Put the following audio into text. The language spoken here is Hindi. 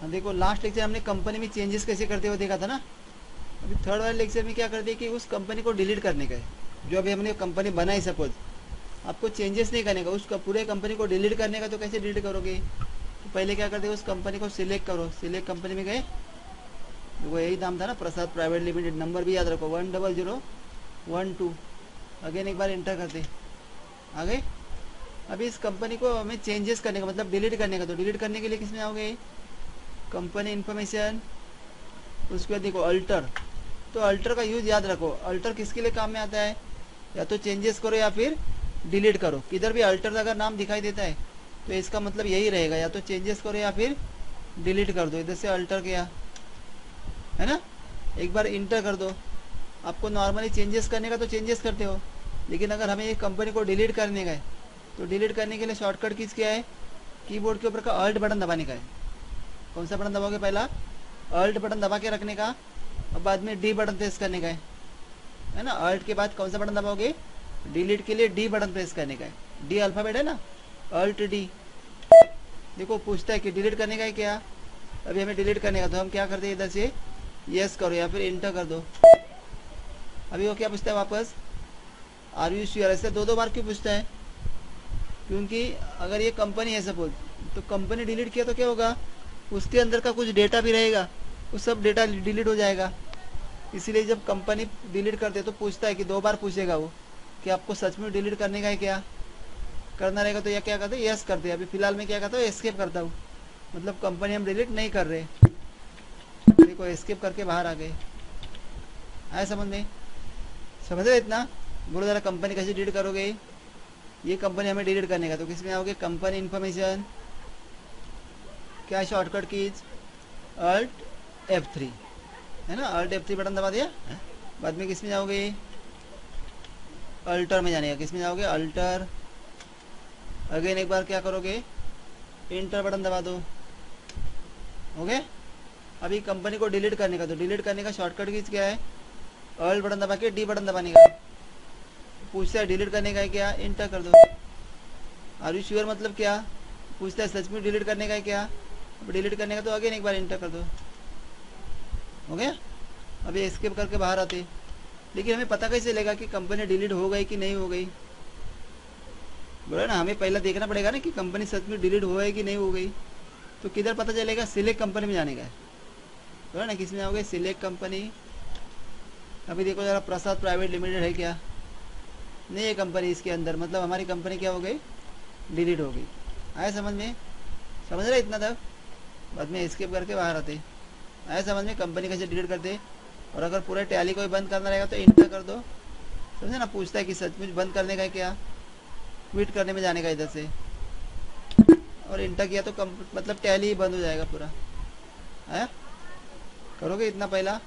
देखो लास्ट लेक्चर हमने कंपनी में चेंजेस कैसे करते हुए देखा था ना। अभी थर्ड वाले लेक्चर में क्या करते हैं कि उस कंपनी को डिलीट करने का है। जो अभी हमने कंपनी बनाई, सपोज आपको चेंजेस नहीं करने का, उस पूरे कंपनी को डिलीट करने का, तो कैसे डिलीट करोगे? तो पहले क्या करते हो, उस कंपनी को सिलेक्ट करो। सिलेक्ट कंपनी में गए, वो यही नाम था ना, प्रसाद प्राइवेट लिमिटेड। नंबर भी याद रखो 10012। अगेन एक बार इंटर करते, आ गए। अभी इस कंपनी को हमें चेंजेस करने का मतलब डिलीट करने का, तो डिलीट करने के लिए किस में आओगे? कंपनी इन्फॉर्मेशन, उसके बाद देखो अल्टर। तो अल्टर का यूज याद रखो, अल्टर किसके लिए काम में आता है? या तो चेंजेस करो या फिर डिलीट करो। किधर भी अल्टर अगर नाम दिखाई देता है तो इसका मतलब यही रहेगा, या तो चेंजेस करो या फिर डिलीट कर दो। इधर से अल्टर किया है ना, एक बार इंटर कर दो। आपको नॉर्मली चेंजेस करने का तो चेंजेस करते हो, लेकिन अगर हमें ये कंपनी को डिलीट करने का है तो डिलीट करने के लिए शॉर्टकट किस क्या है? कीबोर्ड के ऊपर का अल्ट बटन दबाने का है। कौन सा बटन दबाओगे? पहला अल्ट बटन दबा के रखने का, और बाद में डी बटन प्रेस करने का है ना। अल्ट के बाद कौन सा बटन दबाओगे? डिलीट के लिए डी बटन प्रेस करने का है। डी अल्फाबेट है ना, अल्ट डी। देखो पूछता है कि डिलीट करने का है क्या। अभी हमें डिलीट करने का, तो हम क्या करते हैं, इधर से यस करो या फिर इंटर कर दो। अभी वो क्या पूछता है वापस, आर यू श्योर? ऐसे दो दो बार क्यों पूछता है? क्योंकि अगर ये कंपनी है सपोज, तो कंपनी डिलीट किया तो क्या होगा, उसके अंदर का कुछ डेटा भी रहेगा, वो सब डेटा डिलीट हो जाएगा। इसीलिए जब कंपनी डिलीट करते तो पूछता है कि दो बार पूछेगा वो कि आपको सच में डिलीट करने का है क्या, करना रहेगा तो या क्या करते हैं, यस करते हैं। अभी फिलहाल मैं क्या करता हूँ, एस्केप करता हूँ, मतलब कंपनी हम डिलीट नहीं कर रहे। देखो एस्केप करके बाहर आ गए। आया समझ में? समझ रहे इतना? बोलो जरा, कंपनी कैसे डिलीट करोगे? ये कंपनी हमें डिलीट करने का, तो किसमें आओगे? कंपनी इन्फॉर्मेशन, क्या शॉर्टकट कीज, अल्ट F3 है ना। अल्ट F3 बटन दबा दिया। बाद में किसमें जाओगे? अल्टर में जाने का। किसमें जाओगे? अल्टर। अगेन एक बार क्या करोगे, इंटर बटन दबा दो। हो गया। अभी कंपनी को डिलीट करने का, तो डिलीट करने का शॉर्टकट कीज क्या है? अल्ट बटन दबा के डी बटन दबाने का। पूछता है डिलीट करने का है क्या, इंटर कर दो। आर यू श्योर मतलब क्या? पूछता है सच में डिलीट करने का है क्या। अब डिलीट करने का तो अगेन एक बार इंटर कर दो। हो गया। अभी एस्केप करके बाहर आते, लेकिन हमें पता कैसे चलेगा कि कंपनी डिलीट हो गई कि नहीं हो गई? बोला ना, हमें पहला देखना पड़ेगा ना कि कंपनी सच में डिलीट हुआ है कि नहीं हो गई। तो किधर पता चलेगा? सिलेक्ट कंपनी में जाने का है। बोला ना, किस में आओगे? Select company. अभी देखो जरा, प्रसाद प्राइवेट लिमिटेड है क्या? नहीं है कंपनी इसके अंदर, मतलब हमारी कंपनी क्या हो गई? डिलीट हो गई। आया समझ में? समझ रहे इतना तक? बाद में एस्केप करके बाहर आते। आया समझ में कंपनी कैसे डिलीट करते? और अगर पूरे टैली को ही बंद करना रहेगा तो इंटर कर दो। समझे ना? पूछता है कि सचमुच बंद करने का है क्या, क्विट करने में जाने का इधर से, और इंटर किया तो मतलब टैली ही बंद हो जाएगा पूरा। आया? करोगे इतना पहला?